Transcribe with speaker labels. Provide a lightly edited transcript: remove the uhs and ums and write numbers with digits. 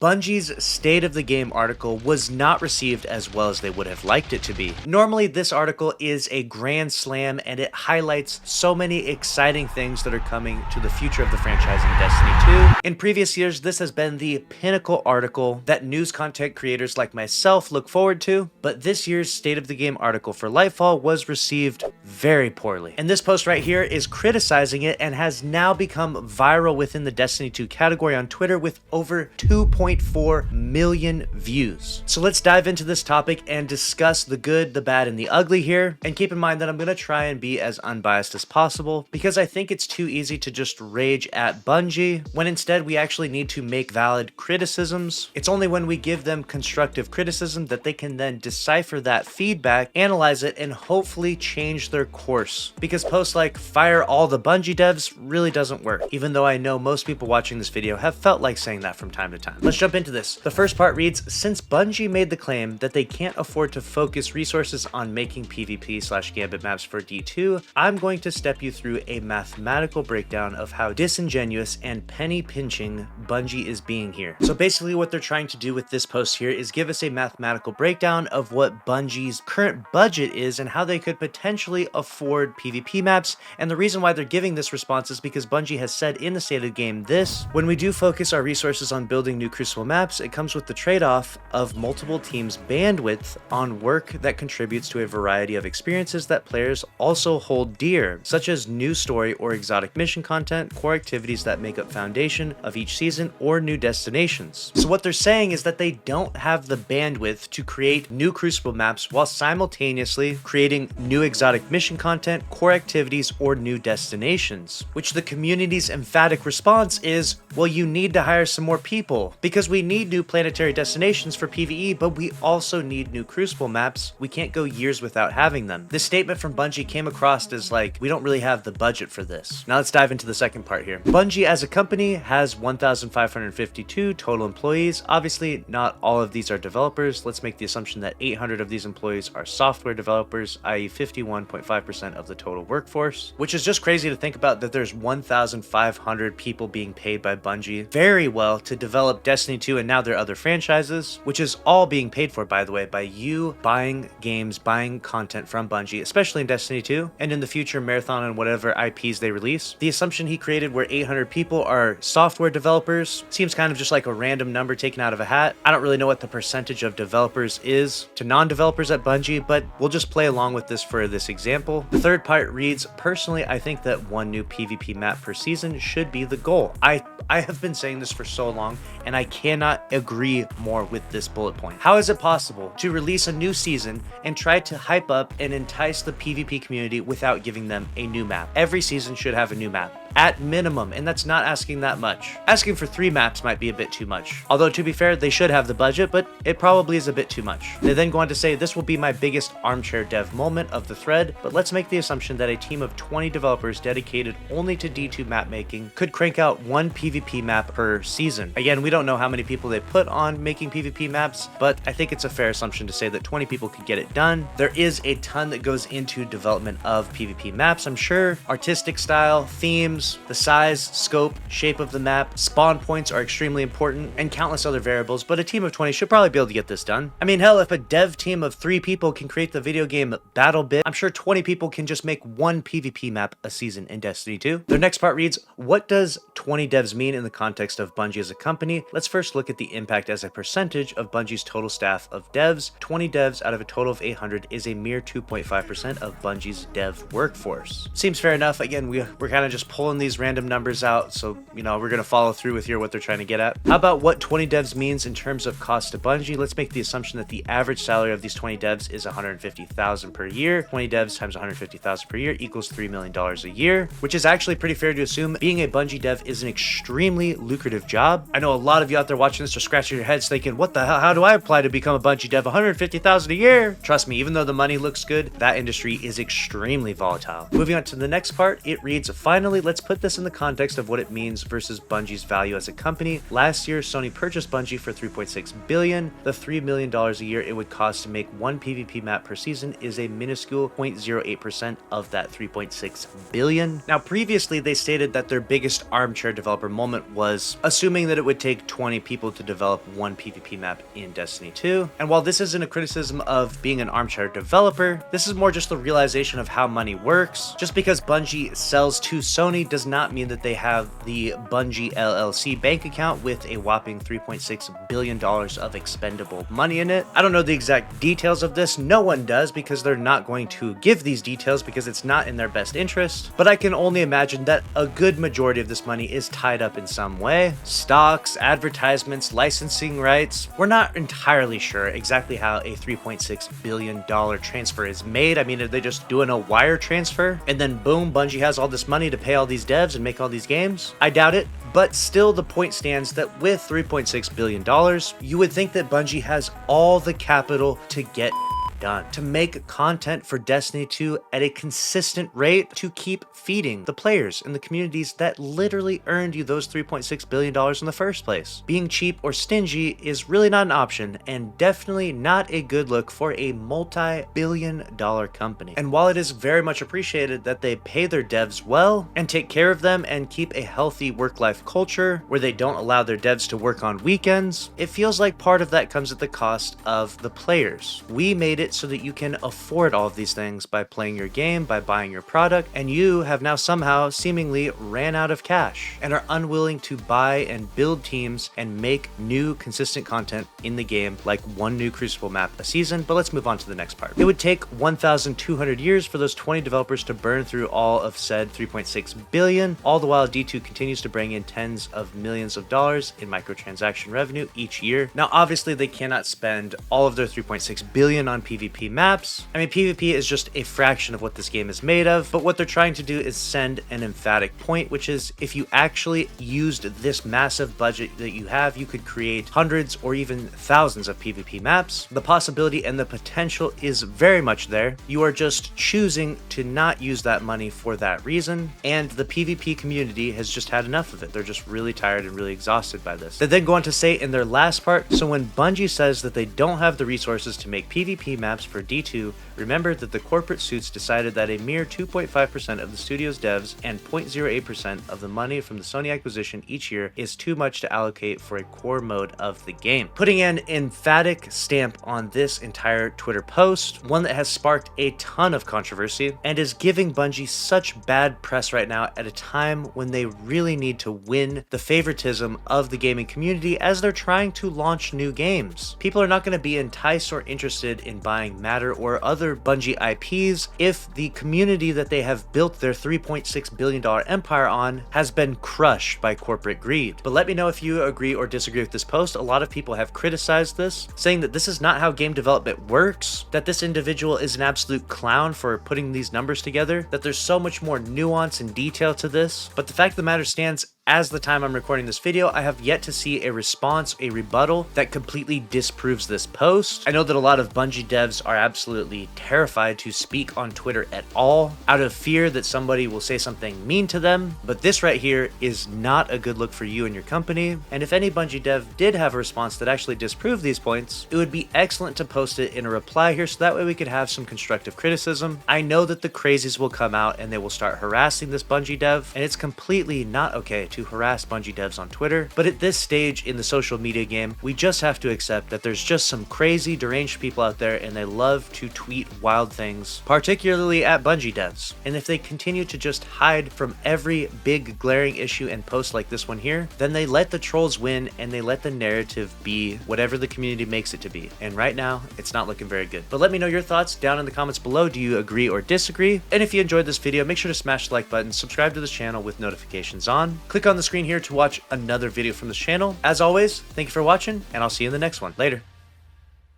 Speaker 1: Bungie's State of the Game article was not received as well as they would have liked it to be. Normally, this article is a grand slam and it highlights so many exciting things that are coming to the future of the franchise in Destiny 2. In previous years, this has been the pinnacle article that news content creators like myself look forward to, but this year's State of the Game article for LIGHTFALL was received very poorly. And this post right here is criticizing it and has now become viral within the Destiny 2 category on Twitter with over 2.4 million views. So let's dive into this topic and discuss the good, the bad, and the ugly here. And keep in mind that I'm going to try and be as unbiased as possible because I think it's too easy to just rage at Bungie when instead we actually need to make valid criticisms. It's only when we give them constructive criticism that they can then decipher that feedback, analyze it, and hopefully change their course. Because posts like "fire all the Bungie devs" really doesn't work, even though I know most people watching this video have felt like saying that from time to time. Let's jump into this. The first part reads, since Bungie made the claim that they can't afford to focus resources on making PvP/Gambit maps for D2, I'm going to step you through a mathematical breakdown of how disingenuous and penny pinching Bungie is being here. So basically what they're trying to do with this post here is give us a mathematical breakdown of what Bungie's current budget is and how they could potentially afford PvP maps. And the reason why they're giving this response is because Bungie has said in the State of the Game this: when we do focus our resources on building new Crucible maps, it comes with the trade-off of multiple teams' bandwidth on work that contributes to a variety of experiences that players also hold dear, such as new story or exotic mission content, core activities that make up foundation of each season, or new destinations. So what they're saying is that they don't have the bandwidth to create new Crucible maps while simultaneously creating new exotic mission content, core activities, or new destinations, which the community's emphatic response is, well, you need to hire some more people because we need new planetary destinations for PvE, but we also need new Crucible maps. We can't go years without having them. This statement from Bungie came across as like, we don't really have the budget for this. Now let's dive into the second part here. Bungie as a company has 1,552 total employees. Obviously, not all of these are developers. Let's make the assumption that 800 of these employees are software developers, i.e. 51.5% of the total workforce, which is just crazy to think about that there's 1,500 people being paid by Bungie very well to develop Destiny 2 and now their other franchises, which is all being paid for, by the way, by you buying games, buying content from Bungie, especially in Destiny 2 and in the future Marathon and whatever IPs they release. The assumption he created where 800 people are software developers seems kind of just like a random number taken out of a hat. I don't really know what the percentage of developers is to non-developers at Bungie, but we'll just play along with this for this example. The third part reads, personally, I think that one new PvP map per season should be the goal. I have been saying this for so long, and I cannot agree more with this bullet point. How is it possible to release a new season and try to hype up and entice the PvP community without giving them a new map? Every season should have a new map, at minimum, and that's not asking that much. Asking for 3 maps might be a bit too much. Although, to be fair, they should have the budget, but it probably is a bit too much. They then go on to say, this will be my biggest armchair dev moment of the thread, but let's make the assumption that a team of 20 developers dedicated only to D2 map making could crank out 1 PvP map per season. Again, we don't know how many people they put on making PvP maps, but I think it's a fair assumption to say that 20 people could get it done. There is a ton that goes into development of PvP maps, I'm sure. Artistic style, themes, the size, scope, shape of the map, spawn points are extremely important, and countless other variables, but a team of 20 should probably be able to get this done. I mean, hell, if a dev team of 3 people can create the video game BattleBit, I'm sure 20 people can just make 1 PvP map a season in Destiny 2. Their next part reads, what does 20 devs mean in the context of Bungie as a company? Let's first look at the impact as a percentage of Bungie's total staff of devs. 20 devs out of a total of 800 is a mere 2.5% of Bungie's dev workforce. Seems fair enough. Again, we're kind of just pulling these random numbers out, so we're going to follow through with what they're trying to get at. How about what 20 devs means in terms of cost to Bungie? Let's make the assumption that the average salary of these 20 devs is $150,000 per year. 20 devs times $150,000 per year equals $3 million a year, which is actually pretty fair to assume. Being a Bungie dev is an extremely lucrative job. I know a lot of you out there watching this are scratching your heads thinking, what the hell, how do I apply to become a Bungie dev? $150,000 a year? Trust me, even though the money looks good, that industry is extremely volatile. Moving on to the next part, it reads, finally, let's let's put this in the context of what it means versus Bungie's value as a company. Last year, Sony purchased Bungie for $3.6 billion. The $3 million a year it would cost to make one PvP map per season is a minuscule 0.08% of that $3.6 billion. Now, previously, they stated that their biggest armchair developer moment was assuming that it would take 20 people to develop one PvP map in Destiny 2. And while this isn't a criticism of being an armchair developer, this is more just the realization of how money works. Just because Bungie sells to Sony does not mean that they have the Bungie LLC bank account with a whopping $3.6 billion of expendable money in it. I don't know the exact details of this. No one does, because they're not going to give these details because it's not in their best interest. But I can only imagine that a good majority of this money is tied up in some way. Stocks, advertisements, licensing rights. We're not entirely sure exactly how a $3.6 billion transfer is made. I mean, are they just doing a wire transfer and then boom, Bungie has all this money to pay all these devs and make all these games? I doubt it. But still, the point stands that with $3.6 billion, you would think that Bungie has all the capital to get done, to make content for Destiny 2 at a consistent rate, to keep feeding the players and the communities that literally earned you those $3.6 billion in the first place. Being cheap or stingy is really not an option, and definitely not a good look for a multi-billion-dollar company. And while it is very much appreciated that they pay their devs well and take care of them and keep a healthy work-life culture where they don't allow their devs to work on weekends, it feels like part of that comes at the cost of the players. We made it so that you can afford all of these things by playing your game, by buying your product, and you have now somehow seemingly ran out of cash and are unwilling to buy and build teams and make new consistent content in the game, like one new Crucible map a season. But let's move on to the next part. It would take 1,200 years for those 20 developers to burn through all of said $3.6 billion, all the while D2 continues to bring in tens of millions of dollars in microtransaction revenue each year. Now, obviously, they cannot spend all of their $3.6 billion on PvP maps. I mean, PvP is just a fraction of what this game is made of, but what they're trying to do is send an emphatic point, which is if you actually used this massive budget that you have, you could create hundreds or even thousands of PvP maps. The possibility and the potential is very much there. You are just choosing to not use that money for that reason, and the PvP community has just had enough of it. They're just really tired and really exhausted by this. They then go on to say in their last part, so when Bungie says that they don't have the resources to make PvP maps for D2, remember that the corporate suits decided that a mere 2.5% of the studio's devs and 0.08% of the money from the Sony acquisition each year is too much to allocate for a core mode of the game. Putting an emphatic stamp on this entire Twitter post, one that has sparked a ton of controversy and is giving Bungie such bad press right now at a time when they really need to win the favoritism of the gaming community as they're trying to launch new games. People are not going to be enticed or interested in buying Matter or other Bungie IPs if the community that they have built their $3.6 billion empire on has been crushed by corporate greed. But let me know if you agree or disagree with this post. A lot of people have criticized this, saying that this is not how game development works, that this individual is an absolute clown for putting these numbers together, that there's so much more nuance and detail to this. But the fact of the matter stands, as the time I'm recording this video, I have yet to see a response, a rebuttal that completely disproves this post. I know that a lot of Bungie devs are absolutely terrified to speak on Twitter at all, out of fear that somebody will say something mean to them, but this right here is not a good look for you and your company. And if any Bungie dev did have a response that actually disproved these points, it would be excellent to post it in a reply here so that way we could have some constructive criticism. I know that the crazies will come out and they will start harassing this Bungie dev, and it's completely not okay to harass Bungie devs on Twitter, but at this stage in the social media game, we just have to accept that there's just some crazy, deranged people out there and they love to tweet wild things, particularly at Bungie devs. And if they continue to just hide from every big glaring issue and post like this one here, then they let the trolls win and they let the narrative be whatever the community makes it to be. And right now, it's not looking very good. But let me know your thoughts down in the comments below. Do you agree or disagree? And if you enjoyed this video, make sure to smash the like button, subscribe to this channel with notifications on. Click on the screen here to watch another video from this channel. As always, thank you for watching, and I'll see you in the next one. Later.